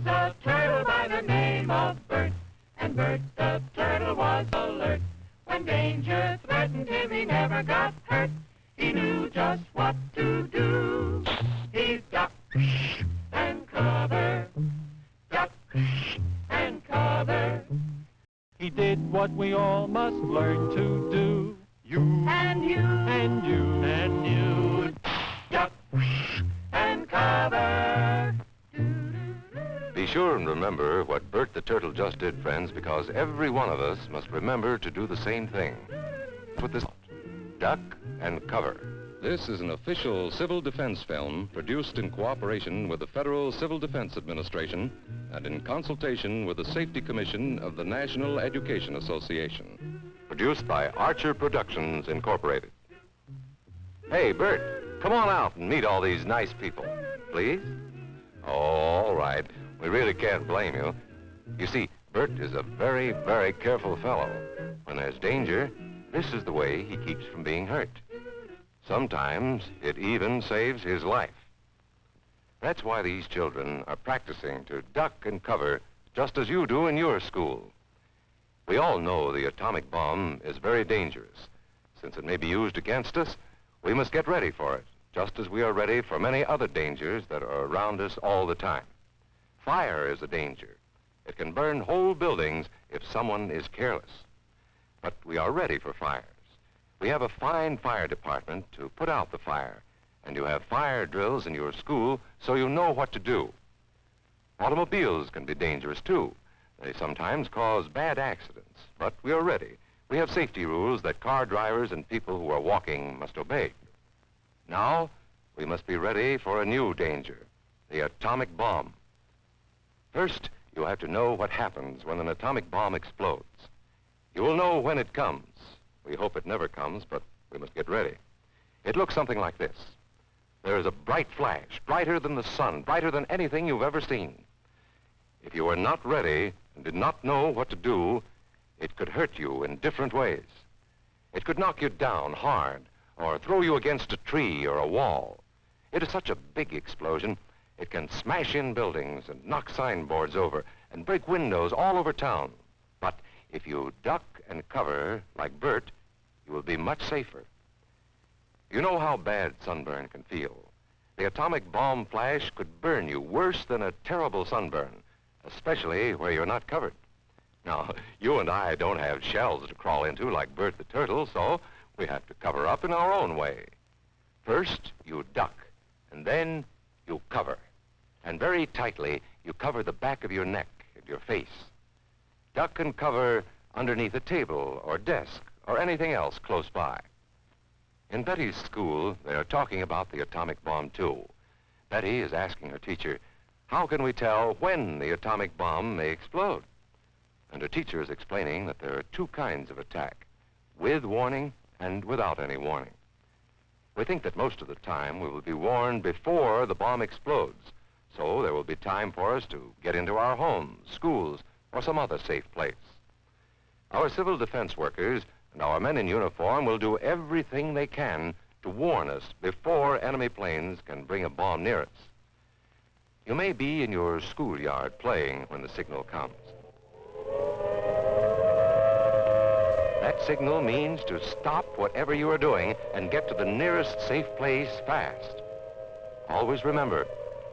was a turtle by the name of Bert, and Bert the turtle was alert. When danger threatened him, he never got hurt. He knew just what to do. He ducked and cover, ducked and cover. He did what we all must learn to do. You and you and you and you, duck and cover. Be sure and remember what Bert the Turtle just did, friends, because every one of us must remember to do the same thing. Put this duck and cover. This is an official civil defense film produced in cooperation with the Federal Civil Defense Administration and in consultation with the Safety Commission of the National Education Association. Produced by Archer Productions, Incorporated. Hey, Bert, come on out and meet all these nice people, please. Oh, all right. We really can't blame you. You see, Bert is a very, very careful fellow. When there's danger, this is the way he keeps from being hurt. Sometimes it even saves his life. That's why these children are practicing to duck and cover just as you do in your school. We all know the atomic bomb is very dangerous. Since it may be used against us, we must get ready for it, just as we are ready for many other dangers that are around us all the time. Fire is a danger. It can burn whole buildings if someone is careless. But we are ready for fires. We have a fine fire department to put out the fire, and you have fire drills in your school so you know what to do. Automobiles can be dangerous too. They sometimes cause bad accidents, but we are ready. We have safety rules that car drivers and people who are walking must obey. Now, we must be ready for a new danger, the atomic bomb. First, you have to know what happens when an atomic bomb explodes. You will know when it comes. We hope it never comes, but we must get ready. It looks something like this. There is a bright flash, brighter than the sun, brighter than anything you've ever seen. If you are not ready and did not know what to do, it could hurt you in different ways. It could knock you down hard or throw you against a tree or a wall. It is such a big explosion, it can smash in buildings and knock signboards over and break windows all over town. But if you duck and cover like Bert, you will be much safer. You know how bad sunburn can feel. The atomic bomb flash could burn you worse than a terrible sunburn, especially where you're not covered. Now, you and I don't have shells to crawl into like Bert the Turtle, so we have to cover up in our own way. First, you duck, and then you cover. And very tightly, you cover the back of your neck and your face. Duck and cover underneath a table or desk or anything else close by. In Betty's school, they are talking about the atomic bomb, too. Betty is asking her teacher, how can we tell when the atomic bomb may explode? And her teacher is explaining that there are two kinds of attack, with warning and without any warning. We think that most of the time we will be warned before the bomb explodes, so there will be time for us to get into our homes, schools, or some other safe place. Our civil defense workers and our men in uniform will do everything they can to warn us before enemy planes can bring a bomb near us. You may be in your schoolyard playing when the signal comes. That signal means to stop whatever you are doing and get to the nearest safe place fast. Always remember,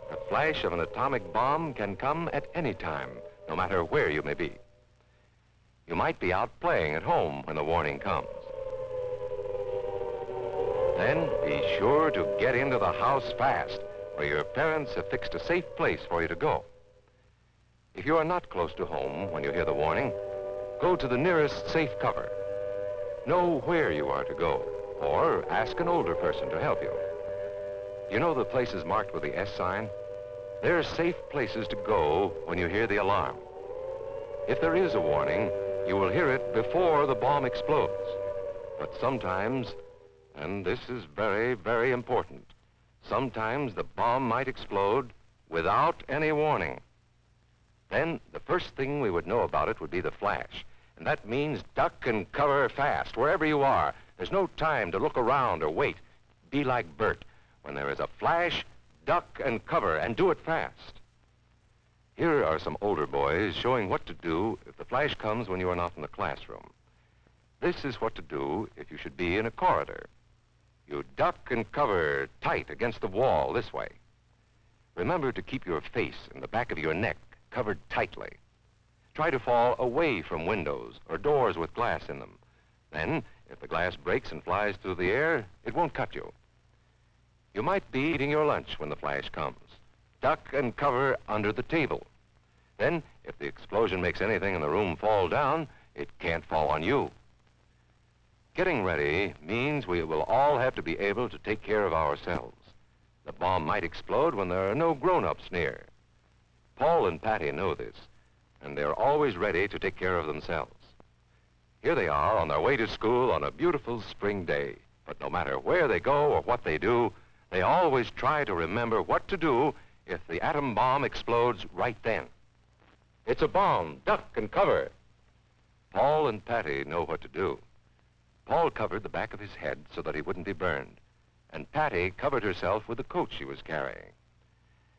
the flash of an atomic bomb can come at any time, no matter where you may be. You might be out playing at home when the warning comes. Then be sure to get into the house fast, where your parents have fixed a safe place for you to go. If you are not close to home when you hear the warning, go to the nearest safe cover. Know where you are to go, or ask an older person to help you. You know the places marked with the S sign? They're safe places to go when you hear the alarm. If there is a warning, you will hear it before the bomb explodes. But sometimes, and this is very, very important, sometimes the bomb might explode without any warning. Then the first thing we would know about it would be the flash. And that means duck and cover fast, wherever you are. There's no time to look around or wait. Be like Bert. When there is a flash, duck and cover, and do it fast. Here are some older boys showing what to do if the flash comes when you are not in the classroom. This is what to do if you should be in a corridor. You duck and cover tight against the wall this way. Remember to keep your face and the back of your neck covered tightly. Try to fall away from windows or doors with glass in them. Then, if the glass breaks and flies through the air, it won't cut you. You might be eating your lunch when the flash comes. Duck and cover under the table. Then, if the explosion makes anything in the room fall down, it can't fall on you. Getting ready means we will all have to be able to take care of ourselves. The bomb might explode when there are no grown-ups near. Paul and Patty know this, and they're always ready to take care of themselves. Here they are on their way to school on a beautiful spring day. But no matter where they go or what they do, they always try to remember what to do if the atom bomb explodes right then. It's a bomb. Duck and cover. Paul and Patty know what to do. Paul covered the back of his head so that he wouldn't be burned, and Patty covered herself with the coat she was carrying.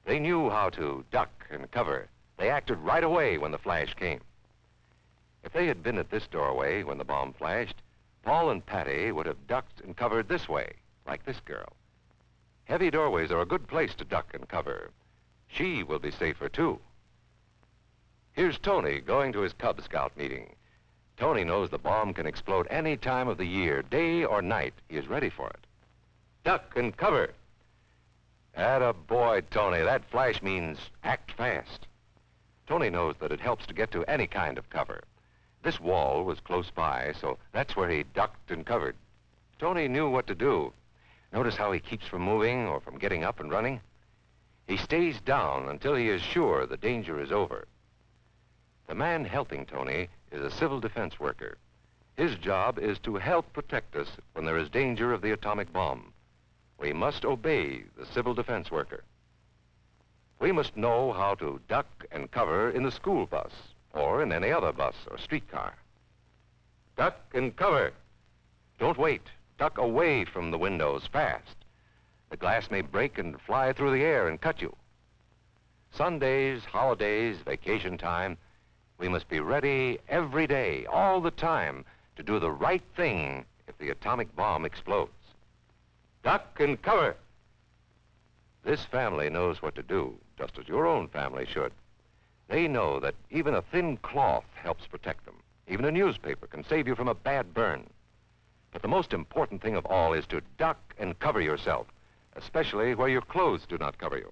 They knew how to duck and cover. They acted right away when the flash came. If they had been at this doorway when the bomb flashed, Paul and Patty would have ducked and covered this way, like this girl. Heavy doorways are a good place to duck and cover. She will be safer, too. Here's Tony going to his Cub Scout meeting. Tony knows the bomb can explode any time of the year, day or night. He is ready for it. Duck and cover. Atta boy, Tony. That flash means act fast. Tony knows that it helps to get to any kind of cover. This wall was close by, so that's where he ducked and covered. Tony knew what to do. Notice how he keeps from moving or from getting up and running? He stays down until he is sure the danger is over. The man helping Tony is a civil defense worker. His job is to help protect us when there is danger of the atomic bomb. We must obey the civil defense worker. We must know how to duck and cover in the school bus or in any other bus or streetcar. Duck and cover. Don't wait. Duck away from the windows fast. The glass may break and fly through the air and cut you. Sundays, holidays, vacation time, we must be ready every day, all the time, to do the right thing if the atomic bomb explodes. Duck and cover. This family knows what to do, just as your own family should. They know that even a thin cloth helps protect them. Even a newspaper can save you from a bad burn. But the most important thing of all is to duck and cover yourself, especially where your clothes do not cover you.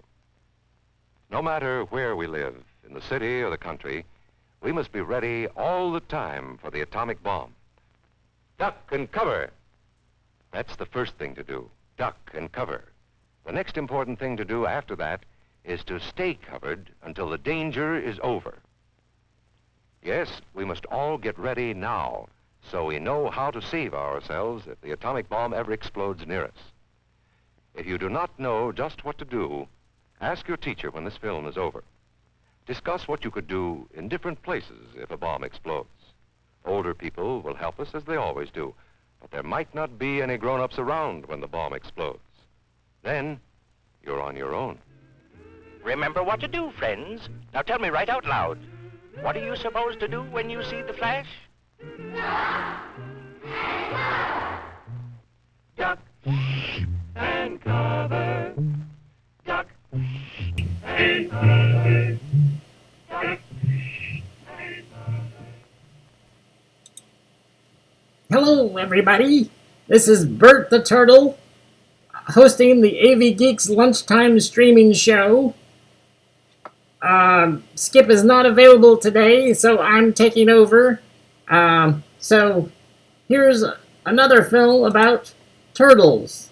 No matter where we live, in the city or the country, we must be ready all the time for the atomic bomb. Duck and cover. That's the first thing to do, duck and cover. The next important thing to do after that is to stay covered until the danger is over. Yes, we must all get ready now so we know how to save ourselves if the atomic bomb ever explodes near us. If you do not know just what to do, ask your teacher when this film is over. Discuss what you could do in different places if a bomb explodes. Older people will help us as they always do, but there might not be any grown-ups around when the bomb explodes. Then, you're on your own. Remember what to do, friends. Now tell me right out loud. What are you supposed to do when you see the flash? Duck and cover. Duck and cover. Duck. Hello, everybody. This is Bert the Turtle, hosting the AV Geeks Lunchtime streaming show. Skip is not available today, so I'm taking over. So here's another film about turtles.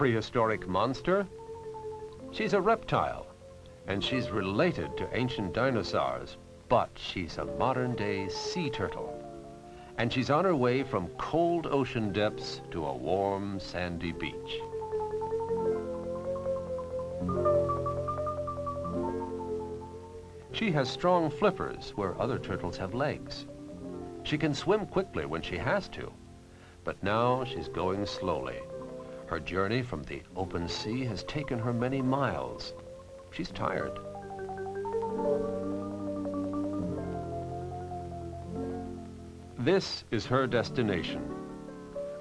prehistoric monster? She's a reptile, and she's related to ancient dinosaurs, but she's a modern-day sea turtle. And she's on her way from cold ocean depths to a warm, sandy beach. She has strong flippers where other turtles have legs. She can swim quickly when she has to, but now she's going slowly. Her journey from the open sea has taken her many miles. She's tired. This is her destination.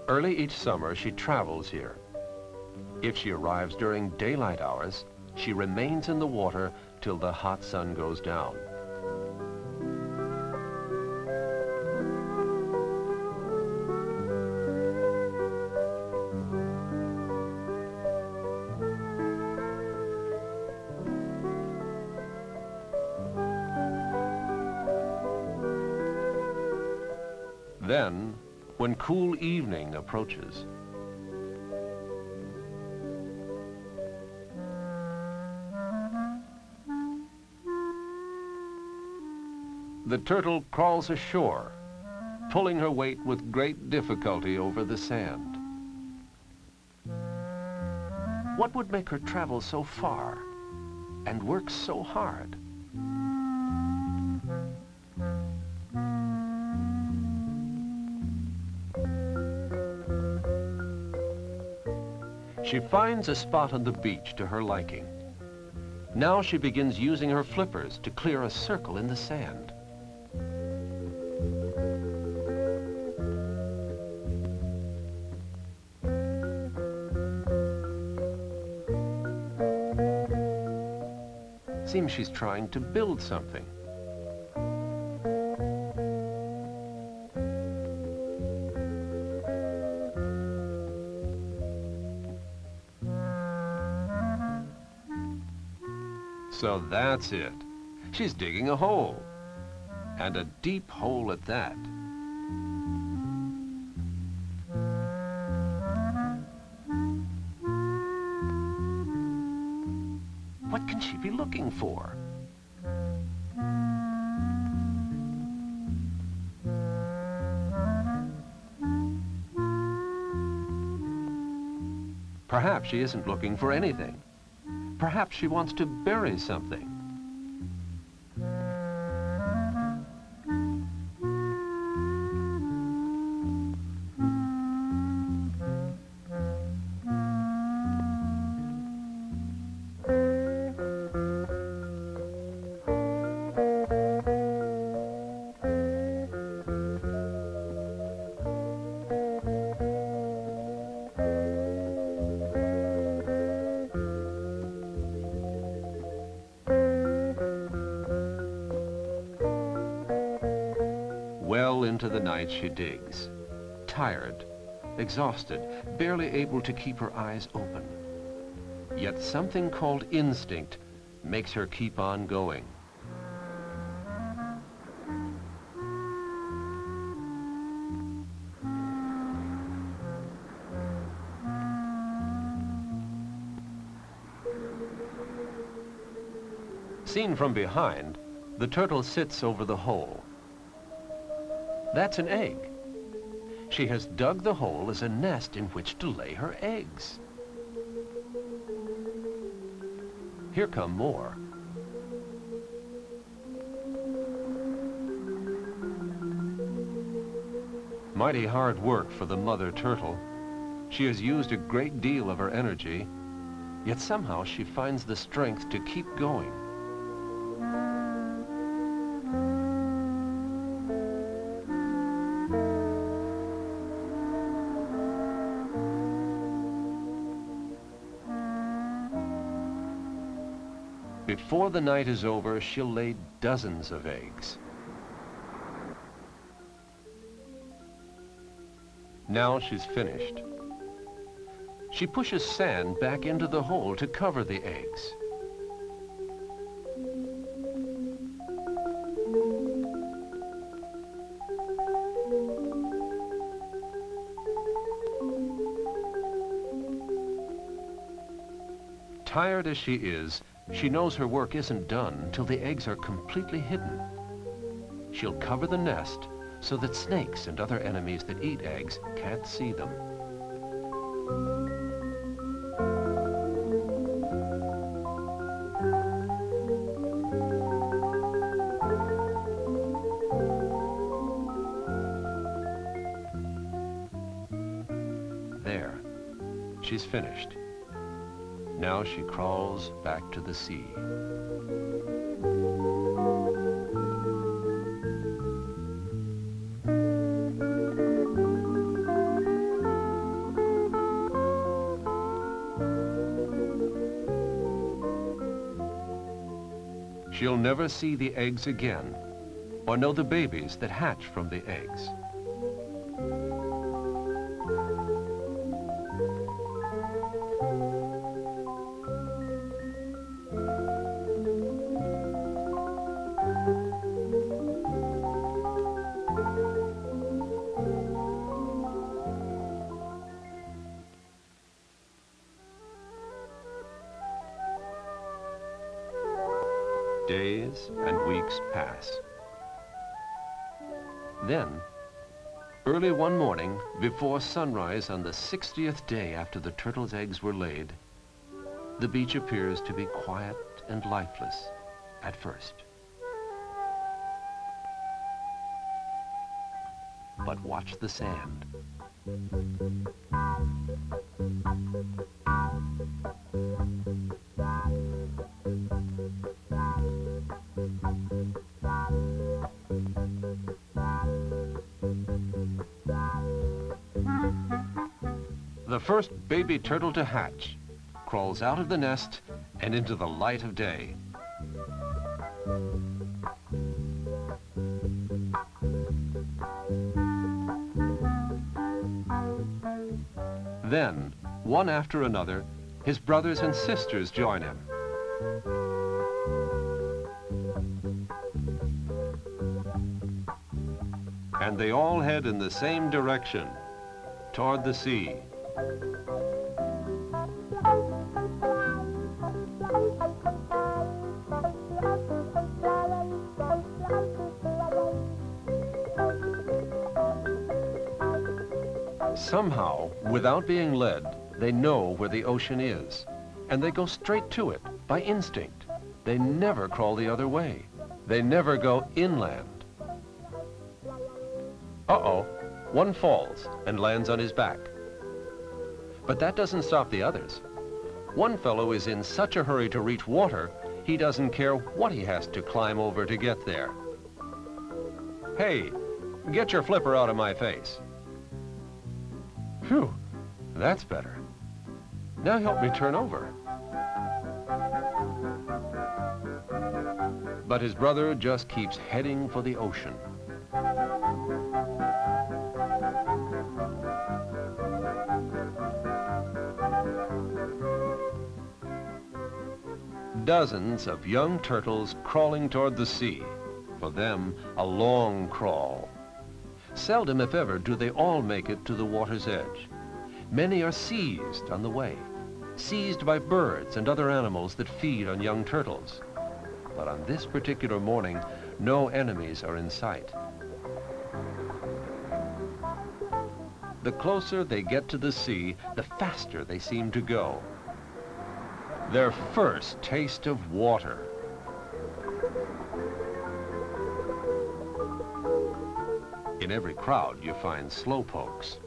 Early each summer, she travels here. If she arrives during daylight hours, she remains in the water till the hot sun goes down. Then, when cool evening approaches, the turtle crawls ashore, pulling her weight with great difficulty over the sand. What would make her travel so far and work so hard? She finds a spot on the beach to her liking. Now she begins using her flippers to clear a circle in the sand. Seems she's trying to build something. So that's it. She's digging a hole. And a deep hole at that. What can she be looking for? Perhaps she isn't looking for anything. Perhaps she wants to bury something. Well into the night she digs, tired, exhausted, barely able to keep her eyes open. Yet something called instinct makes her keep on going. Seen from behind, the turtle sits over the hole. That's an egg. She has dug the hole as a nest in which to lay her eggs. Here come more. Mighty hard work for the mother turtle. She has used a great deal of her energy, yet somehow she finds the strength to keep going. Before the night is over, she'll lay dozens of eggs. Now she's finished. She pushes sand back into the hole to cover the eggs. tired as she is, she knows her work isn't done till the eggs are completely hidden. She'll cover the nest so that snakes and other enemies that eat eggs can't see them. There, she's finished. Now she crawls back to the sea. She'll never see the eggs again, or know the babies that hatch from the eggs. Days and weeks pass. Then, early one morning, before sunrise on the 60th day after the turtle's eggs were laid, the beach appears to be quiet and lifeless at first. But watch the sand. The first baby turtle to hatch crawls out of the nest and into the light of day. Then, one after another, his brothers and sisters join him. And they all head in the same direction, toward the sea. Somehow, without being led, they know where the ocean is, and they go straight to it by instinct. They never crawl the other way. They never go inland. Uh-oh, one falls and lands on his back. But that doesn't stop the others. One fellow is in such a hurry to reach water, he doesn't care what he has to climb over to get there. Hey, get your flipper out of my face. Phew, that's better. Now help me turn over. But his brother just keeps heading for the ocean. Dozens of young turtles crawling toward the sea. For them, a long crawl. Seldom, if ever, do they all make it to the water's edge. Many are seized on the way, seized by birds and other animals that feed on young turtles. But on this particular morning, no enemies are in sight. The closer they get to the sea, the faster they seem to go. Their first taste of water. In every crowd, you find slowpokes.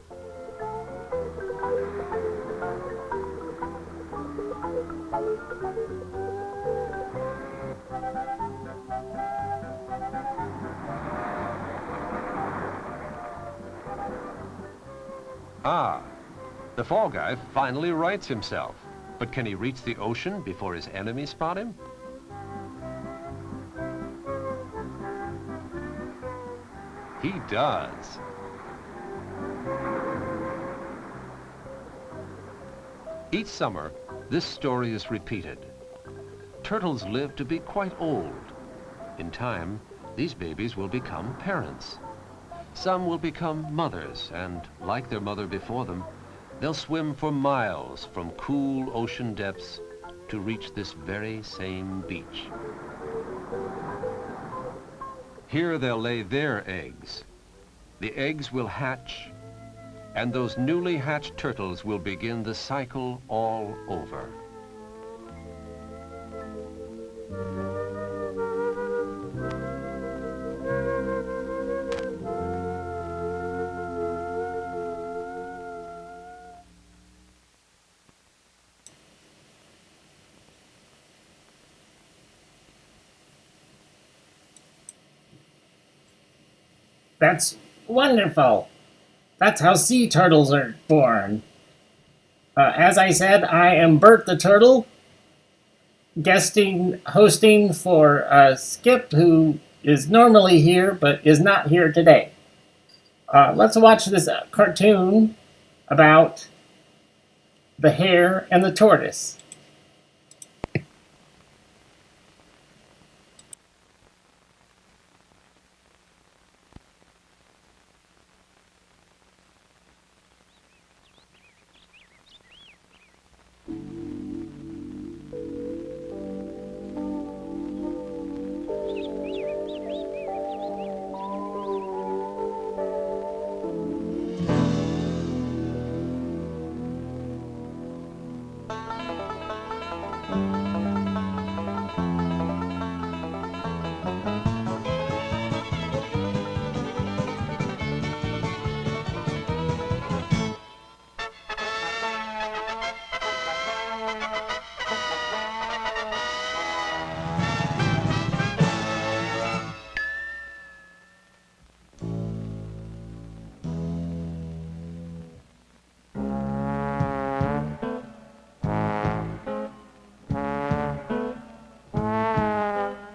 Ah, the fall guy finally rights himself. But can he reach the ocean before his enemies spot him? He does. Each summer, this story is repeated. Turtles live to be quite old. In time, these babies will become parents. Some will become mothers, and like their mother before them, they'll swim for miles from cool ocean depths to reach this very same beach. Here they'll lay their eggs. The eggs will hatch, and those newly hatched turtles will begin the cycle all over. That's wonderful. That's how sea turtles are born. As I said, I am Bert the Turtle, hosting for Skip, who is normally here but is not here today. Let's watch this cartoon about the hare and the tortoise.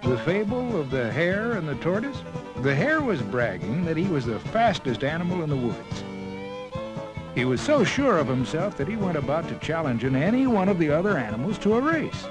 The fable of the hare and the tortoise? The hare was bragging that he was the fastest animal in the woods. He was so sure of himself that he went about to challenging any one of the other animals to a race.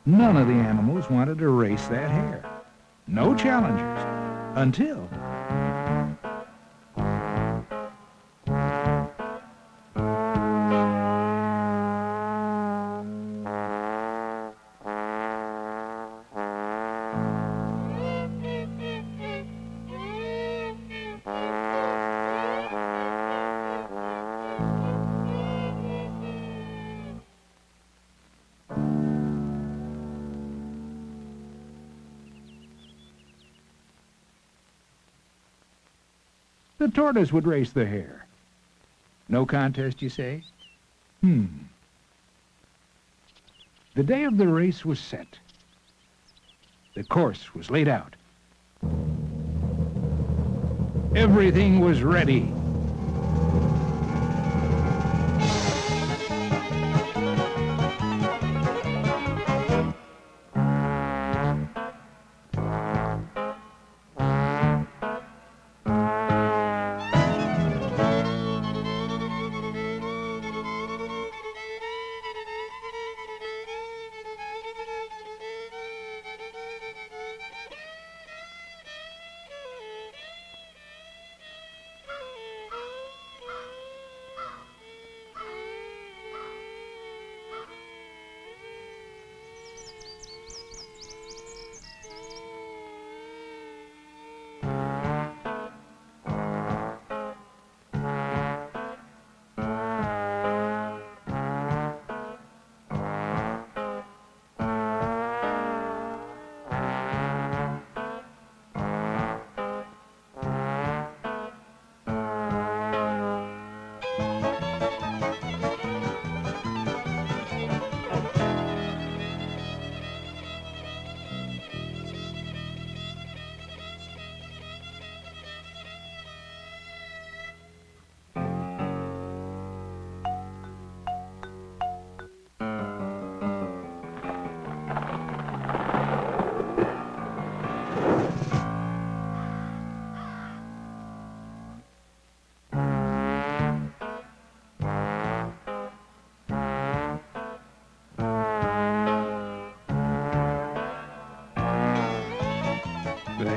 None of the animals wanted to race that hare. No challengers. Until... the tortoise would race the hare. No contest, you say? The day of the race was set. The course was laid out. Everything was ready.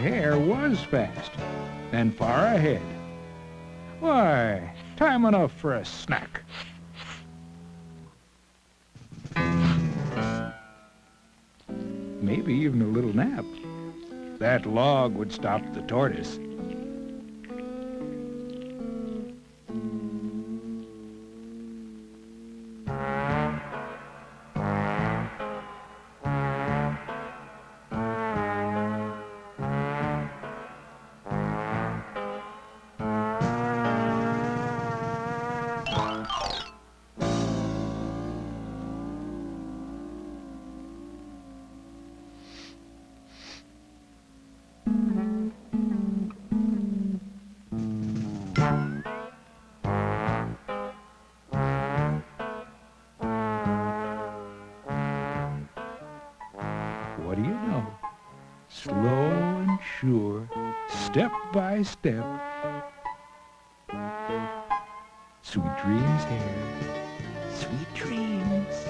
hare was fast and far ahead. Why, time enough for a snack. Maybe even a little nap. That log would stop the tortoise. What do you know? Slow and sure, step by step. Sweet dreams, hare. Sweet dreams.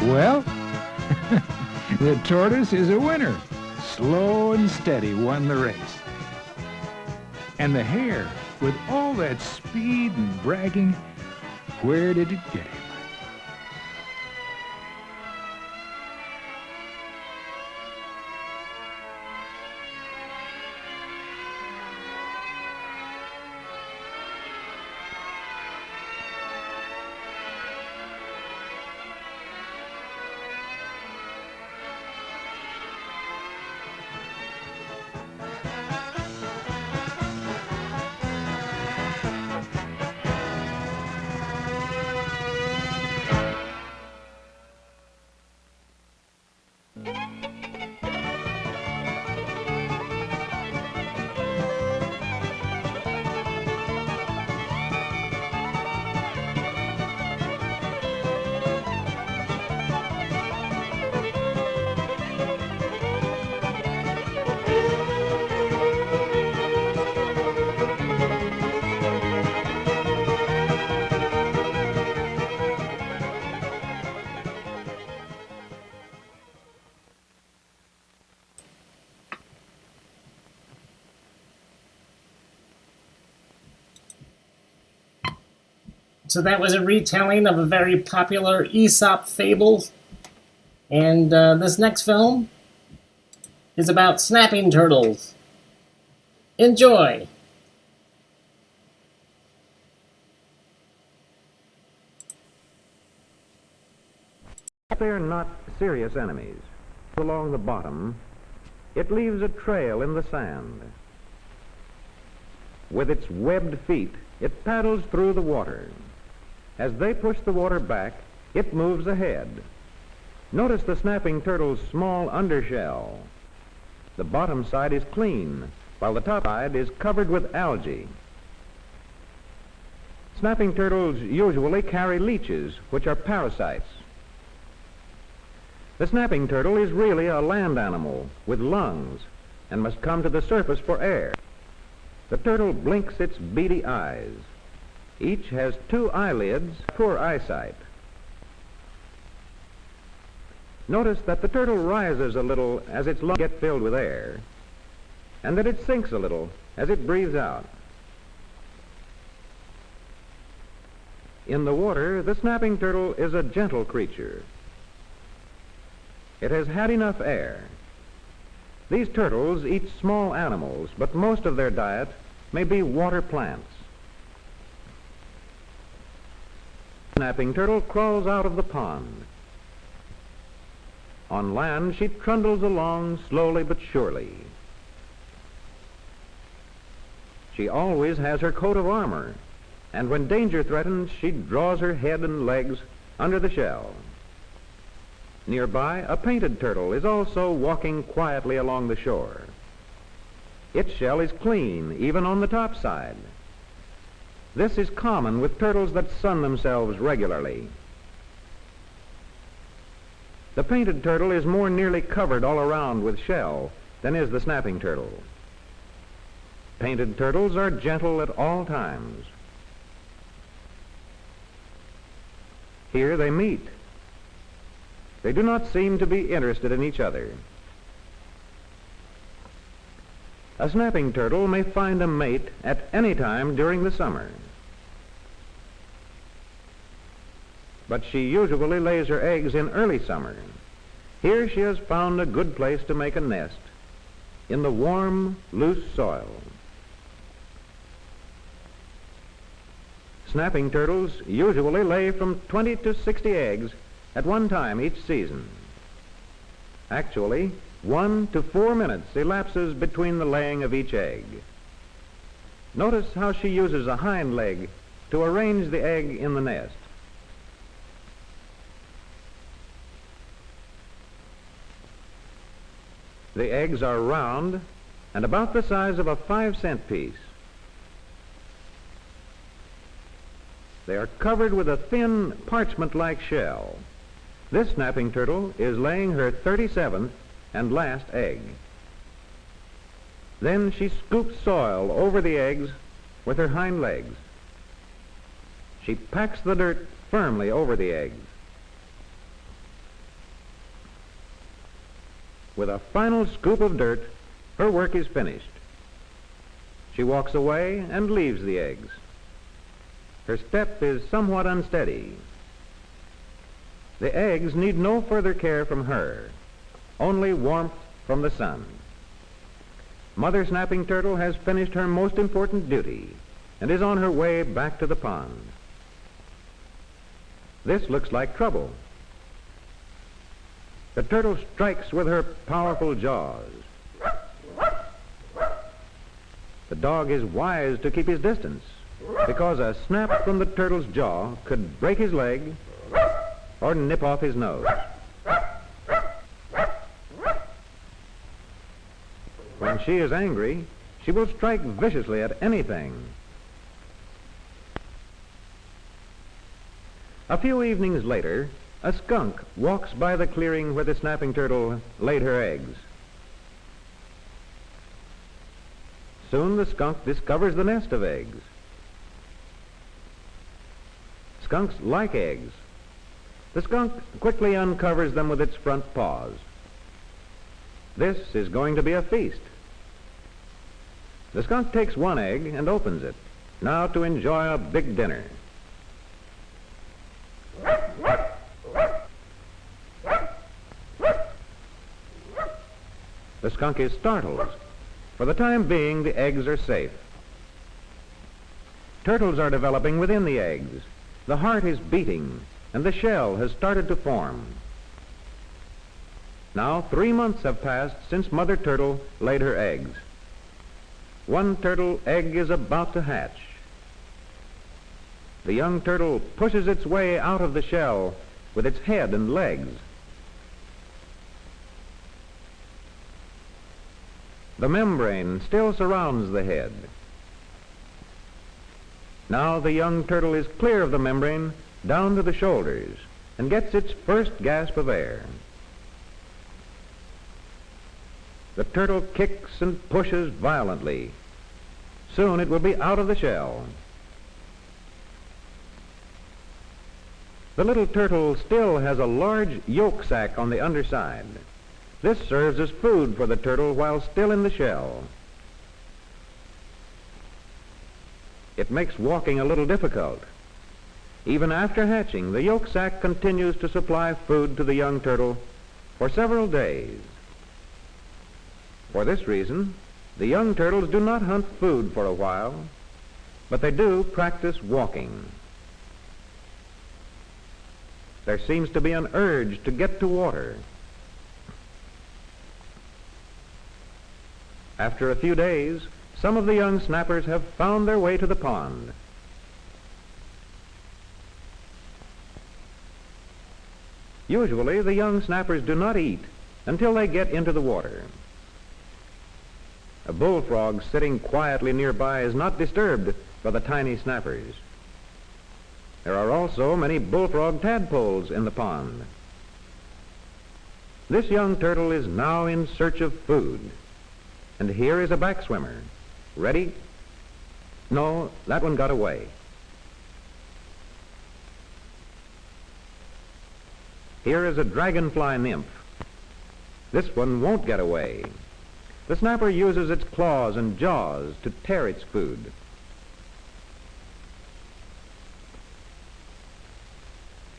Well, the tortoise is a winner. Slow and steady won the race. And the hare, with all that speed and bragging, where did it get him? So that was a retelling of a very popular Aesop fable. And this next film is about snapping turtles. Enjoy! They're not serious enemies. Along the bottom, it leaves a trail in the sand. With its webbed feet, it paddles through the water. As they push the water back, it moves ahead. Notice the snapping turtle's small undershell. The bottom side is clean, while the top side is covered with algae. Snapping turtles usually carry leeches, which are parasites. The snapping turtle is really a land animal with lungs and must come to the surface for air. The turtle blinks its beady eyes. Each has 2 eyelids, poor eyesight. Notice that the turtle rises a little as its lungs get filled with air, and that it sinks a little as it breathes out. In the water, the snapping turtle is a gentle creature. It has had enough air. These turtles eat small animals, but most of their diet may be water plants. The snapping turtle crawls out of the pond. On land, she trundles along slowly but surely. She always has her coat of armor, and when danger threatens, she draws her head and legs under the shell. Nearby, a painted turtle is also walking quietly along the shore. Its shell is clean, even on the top side. This is common with turtles that sun themselves regularly. The painted turtle is more nearly covered all around with shell than is the snapping turtle. Painted turtles are gentle at all times. Here they meet. They do not seem to be interested in each other. A snapping turtle may find a mate at any time during the summer. But she usually lays her eggs in early summer. Here she has found a good place to make a nest, in the warm, loose soil. Snapping turtles usually lay from 20 to 60 eggs at one time each season. Actually, 1 to 4 minutes elapses between the laying of each egg. Notice how she uses a hind leg to arrange the egg in the nest. The eggs are round and about the size of a 5-cent piece. They are covered with a thin parchment-like shell. This snapping turtle is laying her 37th and last egg. Then she scoops soil over the eggs with her hind legs. She packs the dirt firmly over the eggs. With a final scoop of dirt, her work is finished. She walks away and leaves the eggs. Her step is somewhat unsteady. The eggs need no further care from her, only warmth from the sun. Mother snapping turtle has finished her most important duty and is on her way back to the pond. This looks like trouble. The turtle strikes with her powerful jaws. The dog is wise to keep his distance, because a snap from the turtle's jaw could break his leg or nip off his nose. When she is angry, she will strike viciously at anything. A few evenings later, a skunk walks by the clearing where the snapping turtle laid her eggs. Soon the skunk discovers the nest of eggs. Skunks like eggs. The skunk quickly uncovers them with its front paws. This is going to be a feast. The skunk takes one egg and opens it, now to enjoy a big dinner. The skunk is startled. For the time being, the eggs are safe. Turtles are developing within the eggs. The heart is beating, and the shell has started to form. Now 3 months have passed since Mother Turtle laid her eggs. One turtle egg is about to hatch. The young turtle pushes its way out of the shell with its head and legs. The membrane still surrounds the head. Now the young turtle is clear of the membrane down to the shoulders and gets its first gasp of air. The turtle kicks and pushes violently. Soon it will be out of the shell. The little turtle still has a large yolk sac on the underside. This serves as food for the turtle while still in the shell. It makes walking a little difficult. Even after hatching, the yolk sac continues to supply food to the young turtle for several days. For this reason, the young turtles do not hunt food for a while, but they do practice walking. There seems to be an urge to get to water. After a few days, some of the young snappers have found their way to the pond. Usually, the young snappers do not eat until they get into the water. A bullfrog sitting quietly nearby is not disturbed by the tiny snappers. There are also many bullfrog tadpoles in the pond. This young turtle is now in search of food. And here is a backswimmer. Ready? No, that one got away. Here is a dragonfly nymph. This one won't get away. The snapper uses its claws and jaws to tear its food.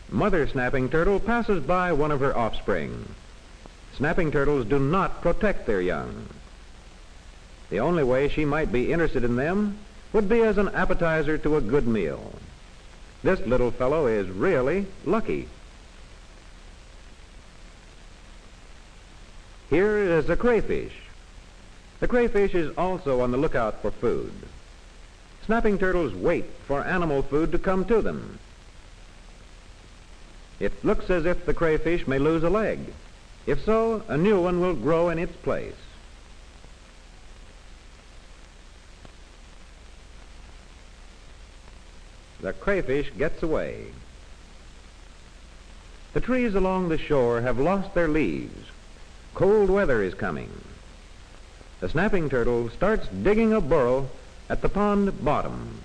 Mother snapping turtle passes by one of her offspring. Snapping turtles do not protect their young. The only way she might be interested in them would be as an appetizer to a good meal. This little fellow is really lucky. Here is a crayfish. The crayfish is also on the lookout for food. Snapping turtles wait for animal food to come to them. It looks as if the crayfish may lose a leg. If so, a new one will grow in its place. The crayfish gets away. The trees along the shore have lost their leaves. Cold weather is coming. The snapping turtle starts digging a burrow at the pond bottom.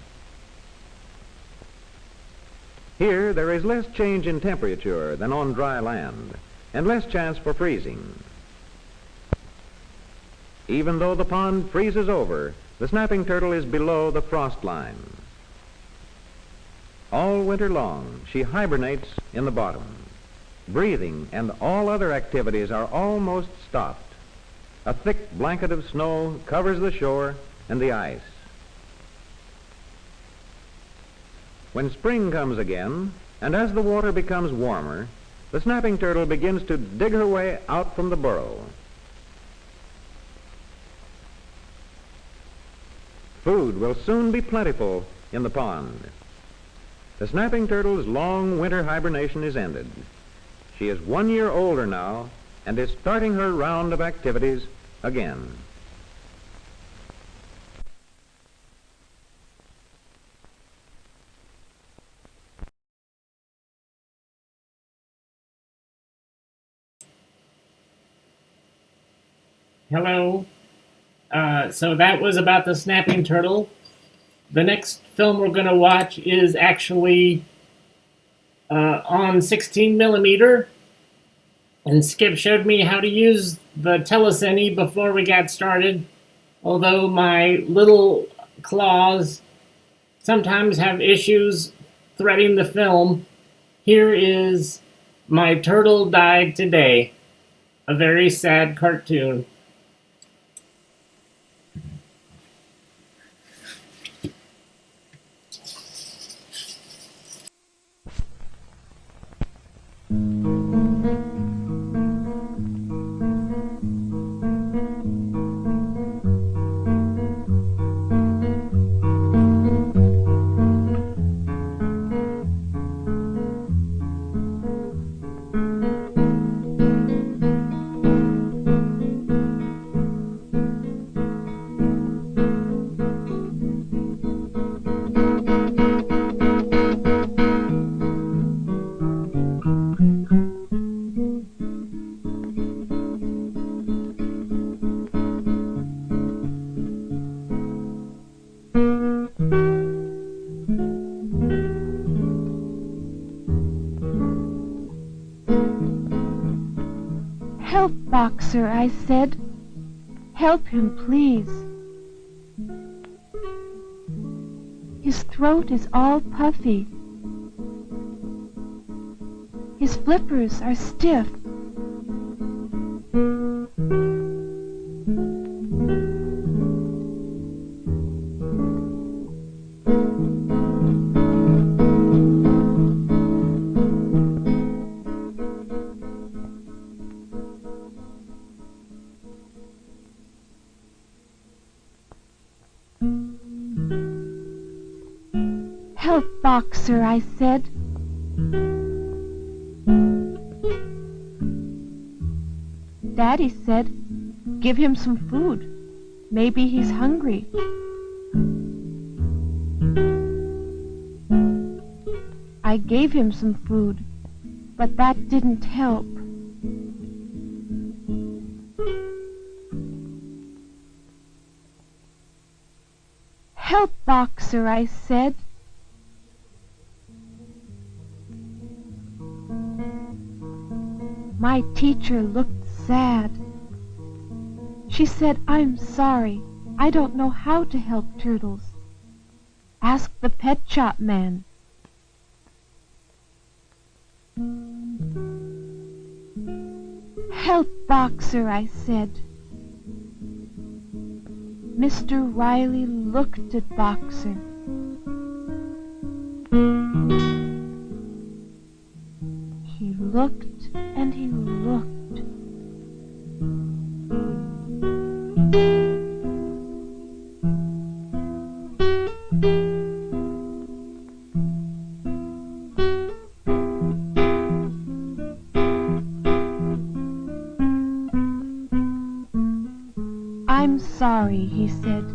Here there is less change in temperature than on dry land, and less chance for freezing. Even though the pond freezes over, the snapping turtle is below the frost line. All winter long, she hibernates in the bottom. Breathing and all other activities are almost stopped. A thick blanket of snow covers the shore and the ice. When spring comes again, and as the water becomes warmer, the snapping turtle begins to dig her way out from the burrow. Food will soon be plentiful in the pond. The snapping turtle's long winter hibernation is ended. She is 1 year older now and is starting her round of activities again. Hello. So that was about the snapping turtle. The next film we're going to watch is actually on 16 millimeter. And Skip showed me how to use the telecine before we got started. Although my little claws sometimes have issues threading the film. Here is My Turtle Died Today. A very sad cartoon. Help, Boxer, I said. Help him, please. His throat is all puffy. His flippers are stiff. Help, Boxer, I said. Daddy said, give him some food. Maybe he's hungry. I gave him some food, but that didn't help. Help, Boxer, I said. My teacher looked sad. She said, I'm sorry. I don't know how to help turtles. Ask the pet shop man. Help, Boxer, I said. Mr. Riley looked at Boxer. He looked and he looked. I'm sorry, he said.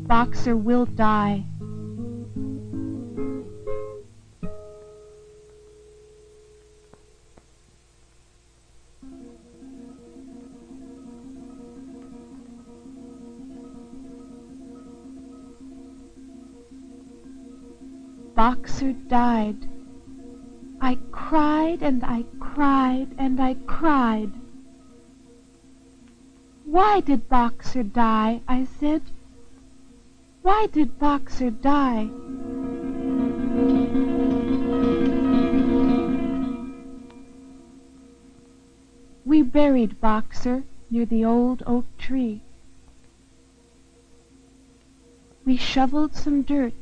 Boxer will die. Boxer died. I cried and I cried and I cried. Why did Boxer die? I said. Why did Boxer die? We buried Boxer near the old oak tree. We shoveled some dirt.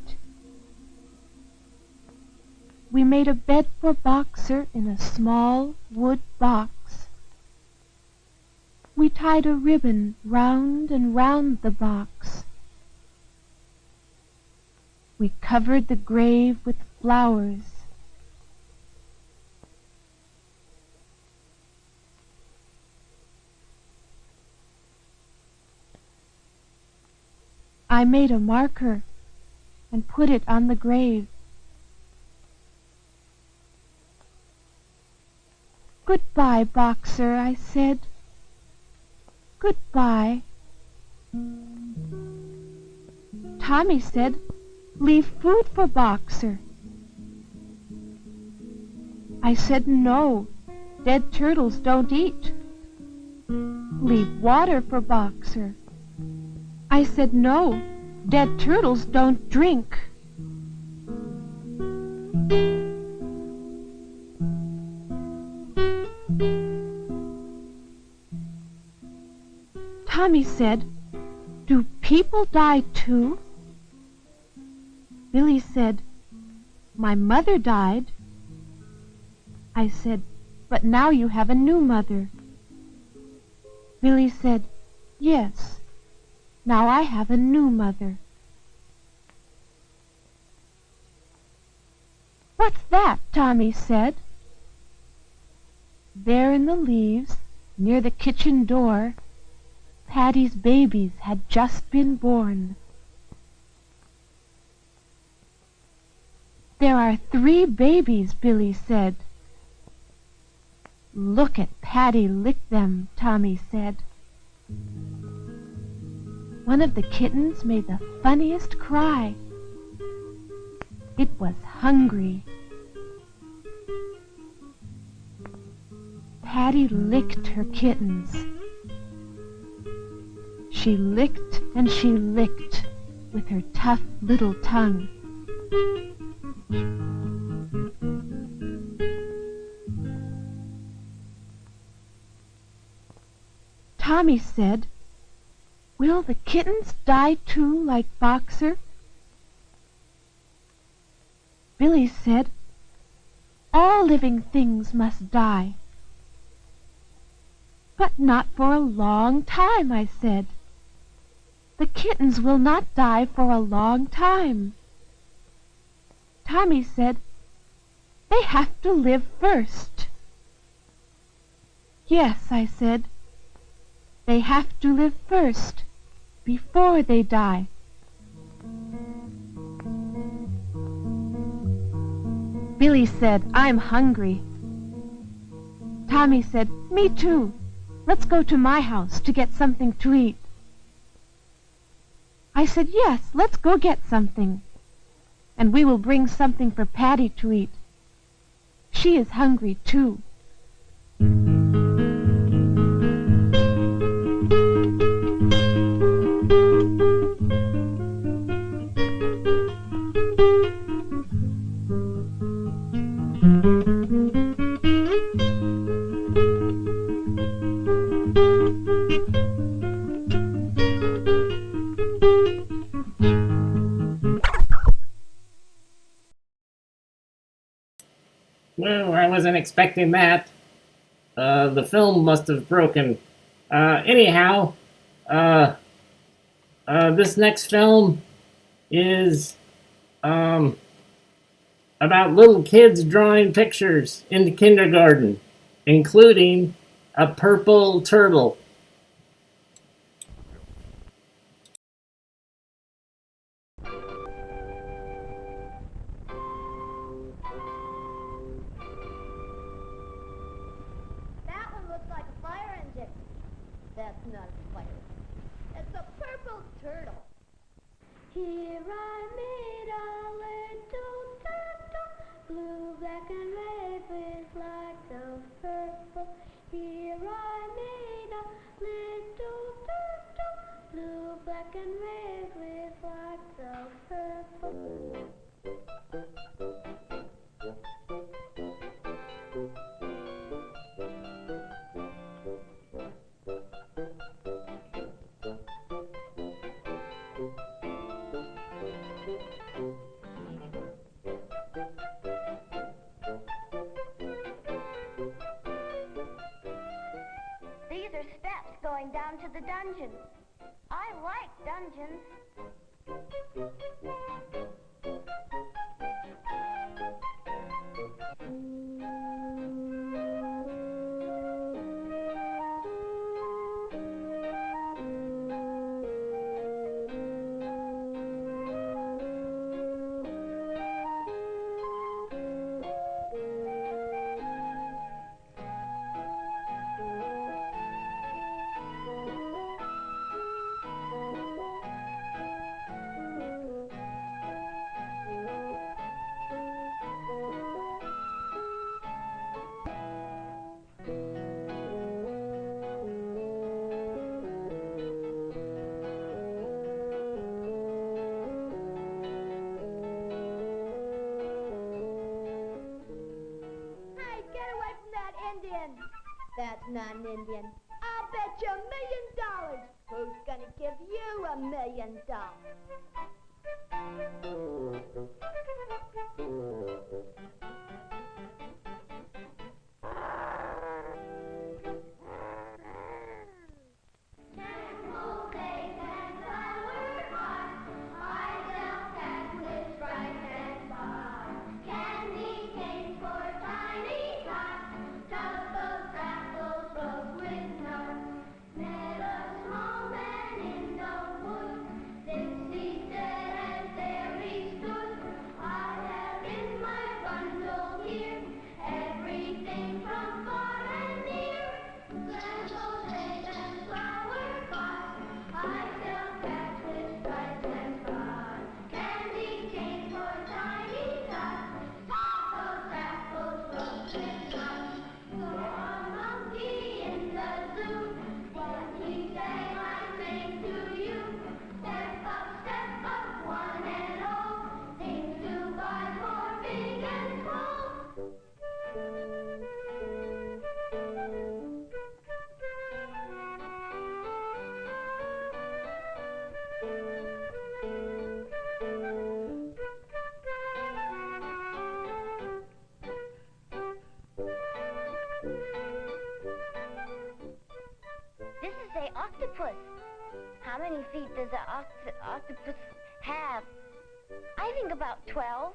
We made a bed for Boxer in a small wood box. We tied a ribbon round and round the box. We covered the grave with flowers. I made a marker and put it on the grave. Goodbye, Boxer, I said. Goodbye. Tommy said, leave food for Boxer. I said, no, dead turtles don't eat. Leave water for Boxer. I said, no, dead turtles don't drink. Tommy said, do people die too? Billy said, my mother died. I said, but now you have a new mother. Billy said, yes, now I have a new mother. What's that? Tommy said. There in the leaves, near the kitchen door, Patty's babies had just been born. There are 3 babies, Billy said. Look at Patty lick them, Tommy said. One of the kittens made the funniest cry. It was hungry. Patty licked her kittens. She licked and she licked with her tough little tongue. Tommy said, "Will the kittens die too, like Boxer?" Billy said, "All living things must die." "But not for a long time," I said. "The kittens will not die for a long time." Tommy said, "They have to live first." "Yes," I said, "they have to live first, before they die." Billy said, "I'm hungry." Tommy said, "Me too. Let's go to my house to get something to eat." I said, "Yes, let's go get something. And we will bring something for Patty to eat. She is hungry too." Well, I wasn't expecting that. The film must have broken. Anyhow, this next film is about little kids drawing pictures in the kindergarten, including a purple turtle. That one looks like a fire engine. That's not a fire. It's a purple turtle. Here I made a little turtle, blue, black, and red with flags of purple. Here I made a little turtle, blue, black, and red with flags of purple. These are steps going down to the dungeon. I like dungeons. That's not an Indian. I'll bet you $1 million. Who's gonna give you $1 million? How many feet does an octopus have? I think about 12.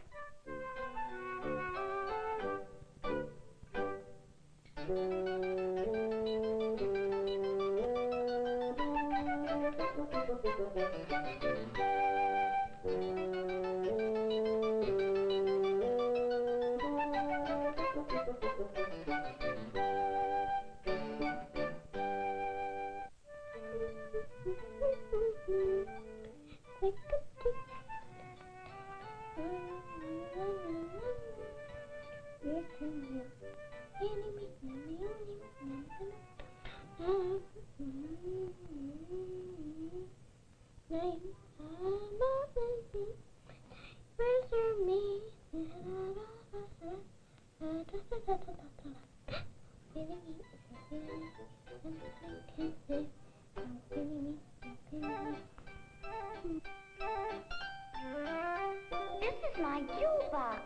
This is my jewel box.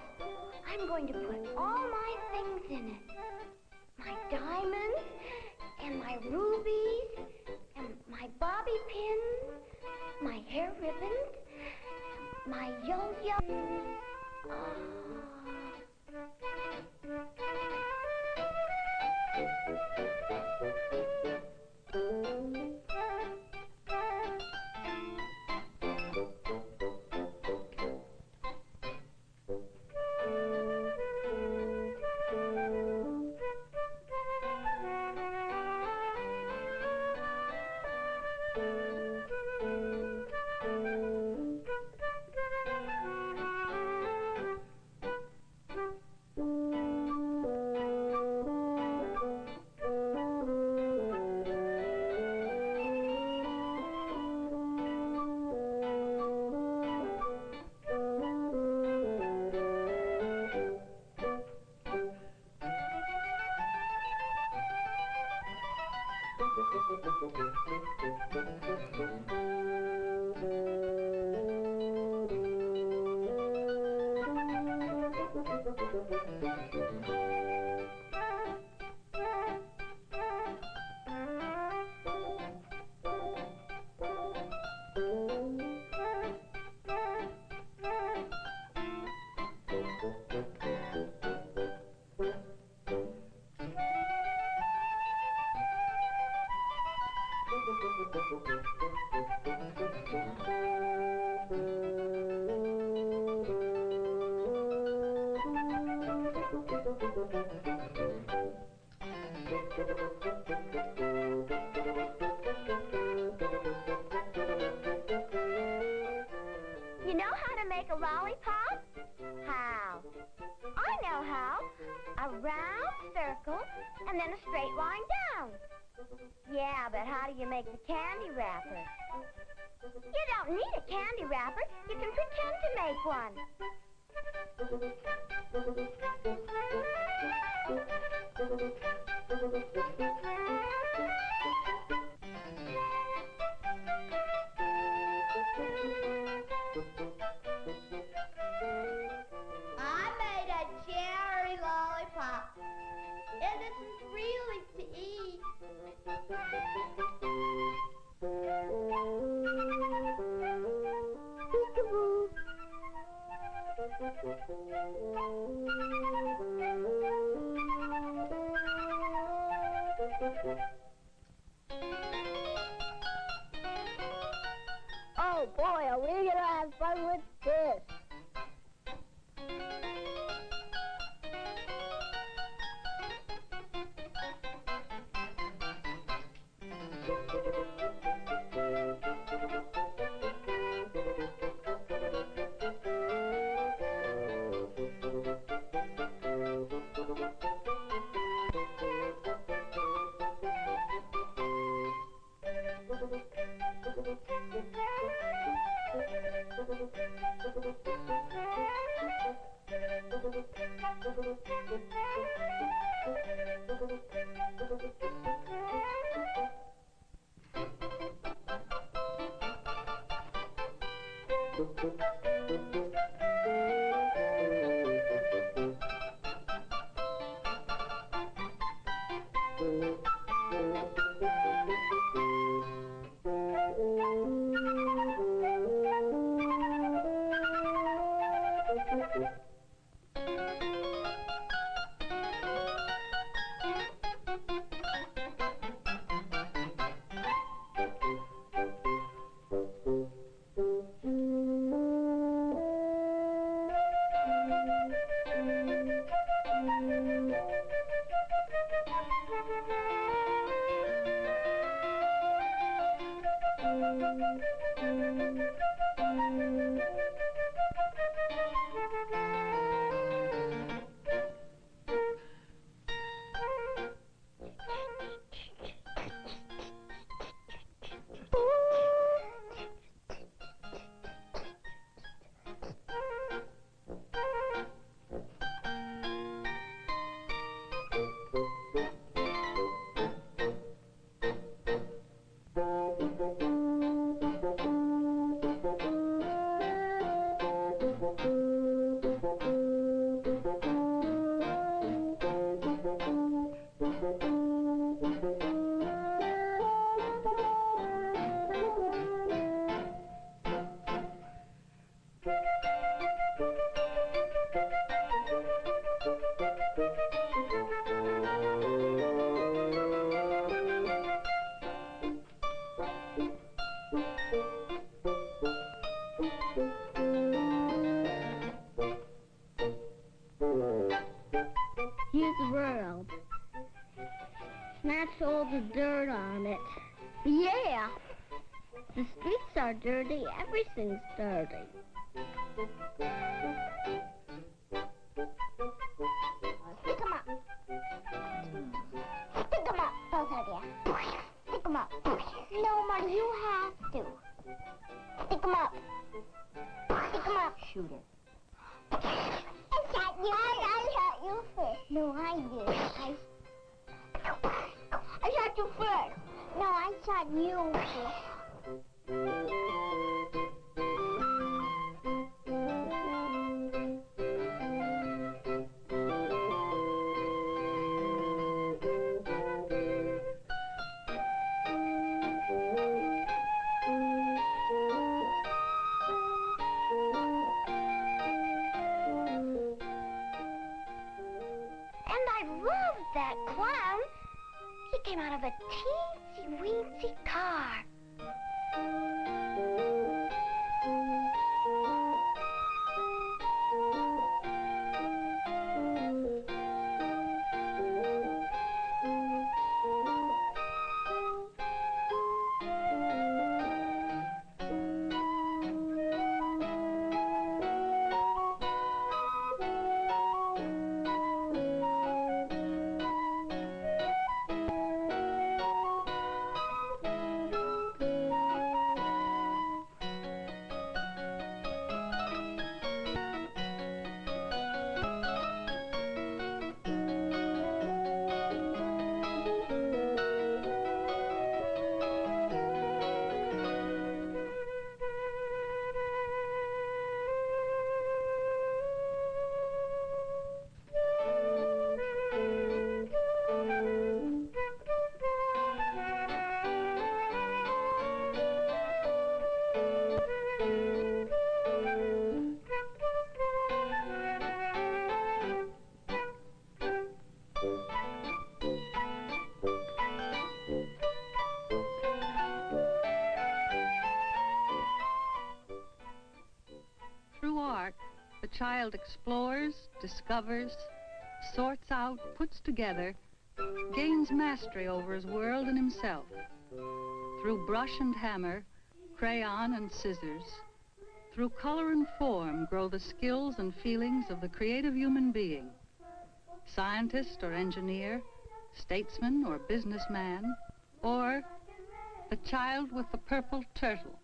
I'm going to put all my things in it. My diamonds, and my rubies, and my bobby pins, my hair ribbons, my yo-yo. You know how to make a lollipop? How? I know how. A round circle and then a straight line down. Yeah, but how do you make the candy wrapper? You don't need a candy wrapper. You can pretend to make one. I made a cherry lollipop. It isn't really to eat. Peekaboo. Oh boy, are we gonna have fun with this? Here's the world. Snatch all the dirt on it. Yeah. The streets are dirty. Everything's dirty. Stick 'em up. Stick 'em up, both of you. Stick 'em up. No, Marty, you have to. Stick 'em up. Stick 'em up. Shoot her. I shot you. I shot you first. No, I did. I shot you first. No, I shot you first. That clown, he came out of a teensy-weensy car. The child explores, discovers, sorts out, puts together, gains mastery over his world and himself. Through brush and hammer, crayon and scissors, through color and form grow the skills and feelings of the creative human being. Scientist or engineer, statesman or businessman, or the child with the purple turtle.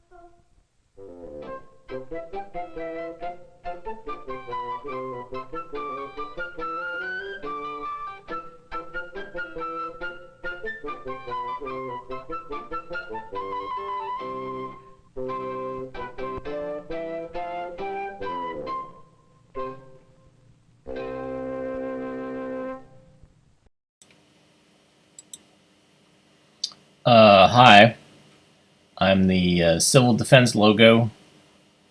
Hi. I'm the Civil Defense logo.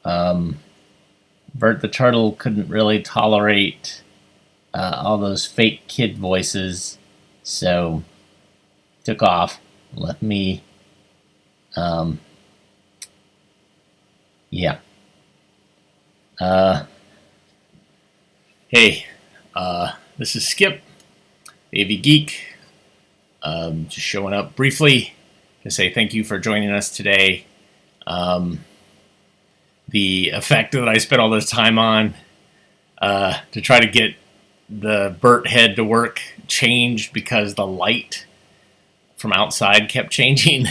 Bert the Turtle couldn't really tolerate all those fake kid voices, so took off, left me. Yeah. Hey, this is Skip, Baby Geek, Just showing up briefly to say thank you for joining us today. The effect that I spent all this time on to try to get the Bert head to work changed because the light from outside kept changing.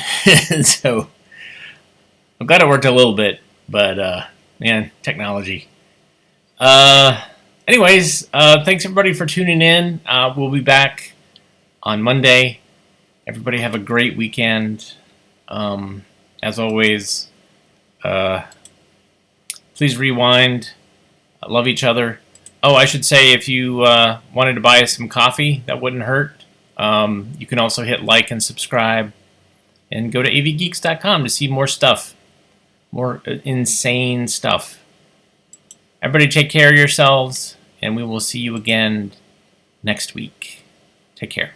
So I'm glad it worked a little bit, but man, technology. Anyways, thanks everybody for tuning in. We'll be back on Monday. Everybody have a great weekend. As always, please rewind. Love each other. Oh, I should say, if you wanted to buy us some coffee, that wouldn't hurt. You can also hit like and subscribe. And go to avgeeks.com to see more stuff. More insane stuff. Everybody take care of yourselves, and we will see you again next week. Take care.